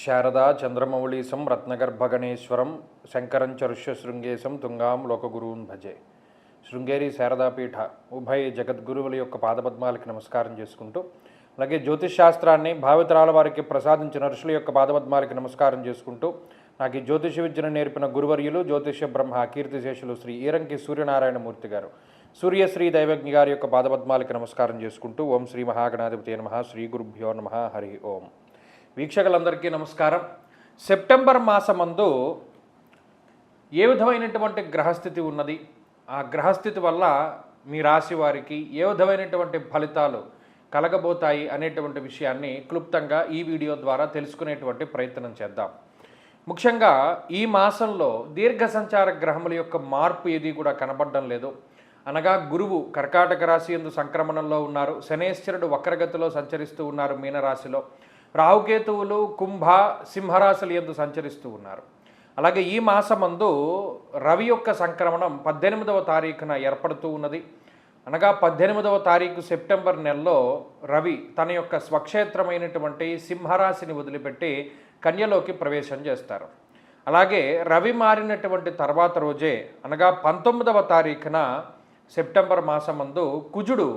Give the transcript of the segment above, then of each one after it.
శారదా చంద్రమౌళీశం రత్నగర్భగణేశ్వరం శంకరం చరుష్యశృంగేశం తుంగాం లోకగురువున్ భజే. శృంగేరి శారదాపీఠ ఉభయ జగద్గురువుల యొక్క పాదపద్మాలకి నమస్కారం చేసుకుంటూ, అలాగే జ్యోతిష్ శాస్త్రాన్ని భావితరాల వారికి ప్రసాదించిన ఋషుల యొక్క పాదపద్మాలకి నమస్కారం చేసుకుంటూ, నాకు ఈ జ్యోతిష విద్యను నేర్పిన గురువర్యులు జ్యోతిష బ్రహ్మ కీర్తిశేషులు శ్రీ ఈరంకి సూర్యనారాయణమూర్తి గారు, సూర్యశ్రీ దైవజ్ఞ గారి యొక్క పాదపద్మాలకి నమస్కారం చేసుకుంటూ, ఓం శ్రీ మహాగణాధిపతి నమః, శ్రీ గురుభ్యో నమః, హరి ఓం. వీక్షకులందరికీ నమస్కారం. సెప్టెంబర్ మాసమందు ఏ విధమైనటువంటి గ్రహస్థితి ఉన్నది, ఆ గ్రహస్థితి వల్ల మీ రాశి వారికి ఏ విధమైనటువంటి ఫలితాలు కలగబోతాయి అనేటువంటి విషయాన్ని క్లుప్తంగా ఈ వీడియో ద్వారా తెలుసుకునేటువంటి ప్రయత్నం చేద్దాం. ముఖ్యంగా ఈ మాసంలో దీర్ఘ సంచార గ్రహముల యొక్క మార్పు ఏది కూడా కనబడడం లేదు. అనగా గురువు కర్కాటక రాశి యందు సంక్రమణంలో ఉన్నారు, శనేశ్వరుడు వక్రగతిలో సంచరిస్తూ ఉన్నారు మీనరాశిలో, రాహుకేతువులు కుంభ సింహరాశుల యందు సంచరిస్తూ ఉన్నారు. అలాగే ఈ మాసమందు రవి యొక్క సంక్రమణం 18వ తారీఖున ఏర్పడుతూ ఉన్నది. అనగా 18వ తారీఖు సెప్టెంబర్ నెలలో రవి తన యొక్క స్వక్షేత్రమైనటువంటి సింహరాశిని వదిలిపెట్టి కన్యలోకి ప్రవేశం చేస్తారు. అలాగే రవి మారినటువంటి తర్వాత రోజే అనగా 19వ తారీఖున సెప్టెంబర్ మాసమందు కుజుడు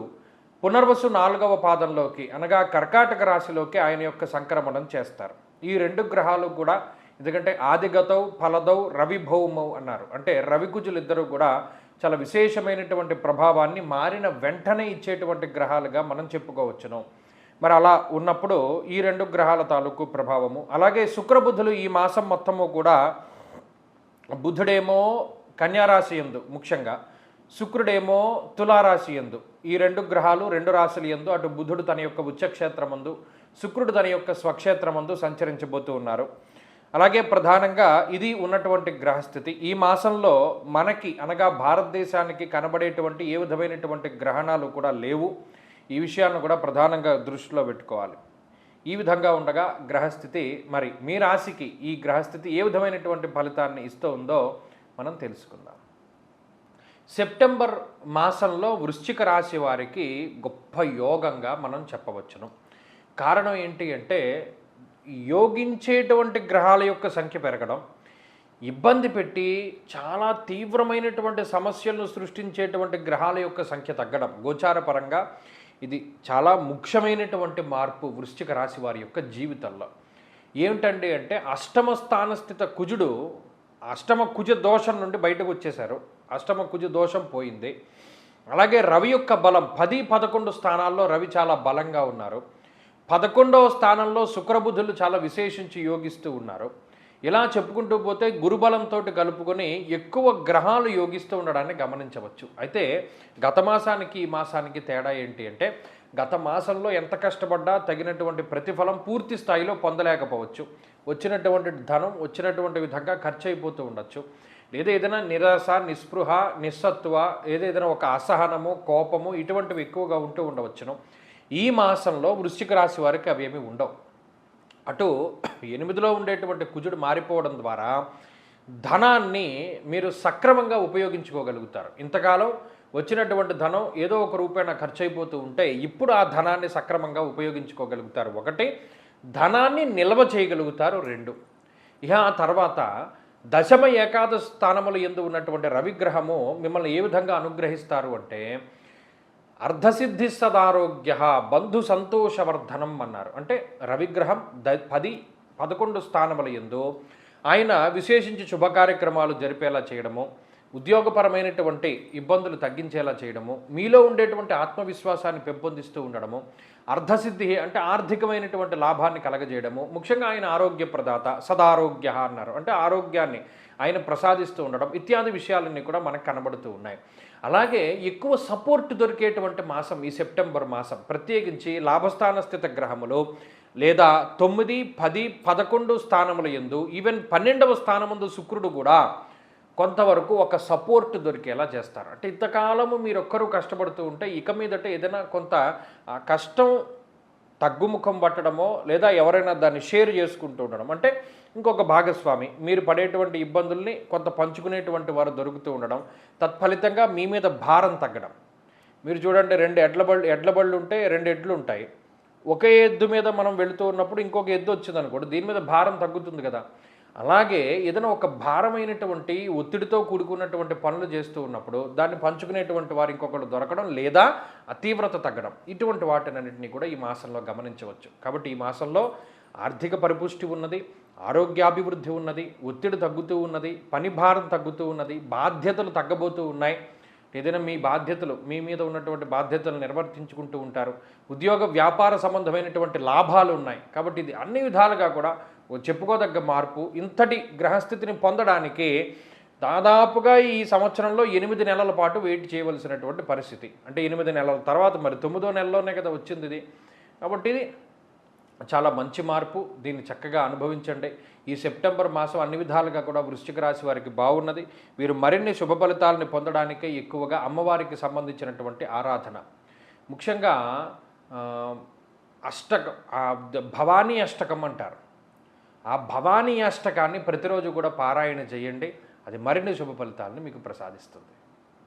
పునర్వసు 4వ పాదంలోకి అనగా కర్కాటక రాశిలోకి ఆయన యొక్క సంక్రమణం చేస్తారు. ఈ రెండు గ్రహాలు కూడా, ఎందుకంటే ఆదిగతౌ ఫలదౌ రవి భౌమౌ అన్నారు, అంటే రవి కుజులు ఇద్దరు కూడా చాలా విశేషమైనటువంటి ప్రభావాన్ని మారిన వెంటనే ఇచ్చేటువంటి గ్రహాలుగా మనం చెప్పుకోవచ్చును. మరి అలా ఉన్నప్పుడు ఈ రెండు గ్రహాల తాలూకు ప్రభావము, అలాగే శుక్రబుధులు ఈ మాసం మొత్తము కూడా, బుధుడేమో కన్యారాశి యందు ముఖ్యంగా, శుక్రుడేమో తులారాశి యందు, ఈ రెండు గ్రహాలు రెండు రాశుల యందు, అటు బుధుడు తన యొక్క ఉచ్చక్షేత్రమందు, శుక్రుడు తన యొక్క స్వక్షేత్రమందు సంచరించబోతూ ఉన్నారు. అలాగే ప్రధానంగా ఇది ఉన్నటువంటి గ్రహస్థితి. ఈ మాసంలో మనకి అనగా భారతదేశానికి కనబడేటువంటి ఏ విధమైనటువంటి గ్రహణాలు కూడా లేవు. ఈ విషయాన్ని కూడా ప్రధానంగా దృష్టిలో పెట్టుకోవాలి. ఈ విధంగా ఉండగా గ్రహస్థితి, మరి మీ రాశికి ఈ గ్రహస్థితి ఏ విధమైనటువంటి ఫలితాన్ని ఇస్తూ ఉందో మనం తెలుసుకుందాం. సెప్టెంబర్ మాసంలో వృశ్చిక రాశి వారికి గొప్ప యోగంగా మనం చెప్పవచ్చును. కారణం ఏంటి అంటే, యోగించేటువంటి గ్రహాల యొక్క సంఖ్య పెరగడం, ఇబ్బంది పెట్టి చాలా తీవ్రమైనటువంటి సమస్యలను సృష్టించేటువంటి గ్రహాల యొక్క సంఖ్య తగ్గడం, గోచారపరంగా ఇది చాలా ముఖ్యమైనటువంటి మార్పు వృశ్చిక రాశి వారి యొక్క జీవితంలో. ఏమిటండి అంటే, అష్టమ స్థానస్థిత కుజుడు అష్టమ కుజ దోషం నుండి బయటకు వచ్చేశారు. అష్టమ కుజ దోషం పోయింది. అలాగే రవి యొక్క బలం 10, 11 స్థానాల్లో రవి చాలా బలంగా ఉన్నారు. 11వ స్థానంలో శుక్రబుధులు చాలా విశేషించి యోగిస్తూ ఉన్నారు. ఇలా చెప్పుకుంటూ పోతే గురుబలంతో కలుపుకొని ఎక్కువ గ్రహాలు యోగిస్తూ ఉండడాన్ని గమనించవచ్చు. అయితే గత మాసానికి ఈ మాసానికి తేడా ఏంటి అంటే, గత మాసంలో ఎంత కష్టపడ్డా తగినటువంటి ప్రతిఫలం పూర్తి స్థాయిలో పొందలేకపోవచ్చు. వచ్చినటువంటి ధనం వచ్చినటువంటి విధంగా ఖర్చు అయిపోతూ ఉండొచ్చు. లేదా ఏదైనా నిరాశ, నిస్పృహ, నిస్సత్వ, ఏదైనా ఒక అసహనము, కోపము ఇటువంటివి ఎక్కువగా ఉంటూ ఉండవచ్చును. ఈ మాసంలో వృశ్చిక రాశి వారికి అవేమీ ఉండవు. అటు 8లో ఉండేటువంటి కుజుడు మారిపోవడం ద్వారా ధనాన్ని మీరు సక్రమంగా ఉపయోగించుకోగలుగుతారు. ఇంతకాలం వచ్చినటువంటి ధనం ఏదో ఒక రూపేణ ఖర్చు అయిపోతూ ఉంటే ఇప్పుడు ఆ ధనాన్ని సక్రమంగా ఉపయోగించుకోగలుగుతారు. ఒకటి, ధనాన్ని నిల్వ చేయగలుగుతారు. 2, ఇక ఆ తర్వాత దశమ ఏకాదశ స్థానములు యందు ఉన్నటువంటి రవిగ్రహము మిమ్మల్ని ఏ విధంగా అనుగ్రహిస్తారు అంటే, అర్ధసిద్ధి సదారోగ్య బంధు సంతోషవర్ధనం అన్నారు. అంటే రవిగ్రహం 10, 11 స్థానముల యందు ఆయన విశేషించి శుభకార్యక్రమాలు జరిపేలా చేయడము, ఉద్యోగపరమైనటువంటి ఇబ్బందులు తగ్గించేలా చేయడము, మీలో ఉండేటువంటి ఆత్మవిశ్వాసాన్ని పెంపొందిస్తూ ఉండడము, అర్ధసిద్ధి అంటే ఆర్థికమైనటువంటి లాభాన్ని కలగజేయడము, ముఖ్యంగా ఆయన ఆరోగ్య ప్రదాత సదారోగ్య అన్నారు, అంటే ఆరోగ్యాన్ని ఆయన ప్రసాదిస్తూ ఉండడం, ఇత్యాది విషయాలన్నీ కూడా మనకు కనబడుతూ ఉన్నాయి. అలాగే ఎక్కువ సపోర్ట్ దొరికేటువంటి మాసం ఈ సెప్టెంబర్ మాసం. ప్రత్యేకించి లాభస్థాన స్థిత గ్రహములు లేదా 9, 10, 11 స్థానముల యందు, ఈవెన్ 12వ స్థానముందు శుక్రుడు కూడా కొంతవరకు ఒక సపోర్ట్ దొరికేలా చేస్తారు. అంటే ఇంతకాలము మీరు ఒక్కరూ కష్టపడుతూ ఉంటే ఇక మీదట ఏదైనా కొంత కష్టం తగ్గుముఖం పట్టడమో, లేదా ఎవరైనా దాన్ని షేర్ చేసుకుంటూ ఉండడం, అంటే ఇంకొక భాగస్వామి మీరు పడేటువంటి ఇబ్బందుల్ని కొంత పంచుకునేటువంటి వారు దొరుకుతూ ఉండడం, తత్ఫలితంగా మీ మీద భారం తగ్గడం. మీరు చూడండి, 2 ఎడ్ల బళ్ళు ఉంటే 2 ఎడ్లు ఉంటాయి. ఒకే ఎద్దు మీద మనం వెళుతూ ఉన్నప్పుడు ఇంకొక ఎద్దు వచ్చింది అనుకోండి, దీని మీద భారం తగ్గుతుంది కదా. అలాగే ఏదైనా ఒక భారమైనటువంటి ఒత్తిడితో కూడుకున్నటువంటి పనులు చేస్తూ ఉన్నప్పుడు దాన్ని పంచుకునేటువంటి వారు ఇంకొకరు దొరకడం, లేదా ఆ తీవ్రత తగ్గడం, ఇటువంటి వాటినన్నింటినీ కూడా ఈ మాసంలో గమనించవచ్చు. కాబట్టి ఈ మాసంలో ఆర్థిక పరిపుష్టి ఉన్నది, ఆరోగ్యాభివృద్ధి ఉన్నది, ఒత్తిడి తగ్గుతూ ఉన్నది, పని భారం తగ్గుతూ ఉన్నది, బాధ్యతలు తగ్గబోతూ ఉన్నాయి. ఏదైనా మీ బాధ్యతలు, మీ మీద ఉన్నటువంటి బాధ్యతలు నిర్వర్తించుకుంటూ ఉంటారు. ఉద్యోగ వ్యాపార సంబంధమైనటువంటి లాభాలు ఉన్నాయి. కాబట్టి ఇది అన్ని విధాలుగా కూడా చెప్పుకోదగ్గ మార్పు. ఇంతటి గ్రహస్థితిని పొందడానికి దాదాపుగా ఈ సంవత్సరంలో 8 నెలల పాటు వెయిట్ చేయవలసినటువంటి పరిస్థితి. అంటే 8 నెలల తర్వాత మరి 9వ నెలలోనే కదా వచ్చింది ఇది. కాబట్టి ఇది చాలా మంచి మార్పు. దీన్ని చక్కగా అనుభవించండి. ఈ సెప్టెంబర్ మాసం అన్ని విధాలుగా కూడా వృశ్చిక రాశి వారికి బాగున్నది. వీరు మరిన్ని శుభ ఫలితాలను పొందడానికే ఎక్కువగా అమ్మవారికి సంబంధించినటువంటి ఆరాధన, ముఖ్యంగా అష్టకం, భవానీ అష్టకం అంటారు. ఆ భవానీ అష్టకాన్ని ప్రతిరోజు కూడా పారాయణ చేయండి. అది మరిన్ని శుభ ఫలితాలను మీకు ప్రసాదిస్తుంది.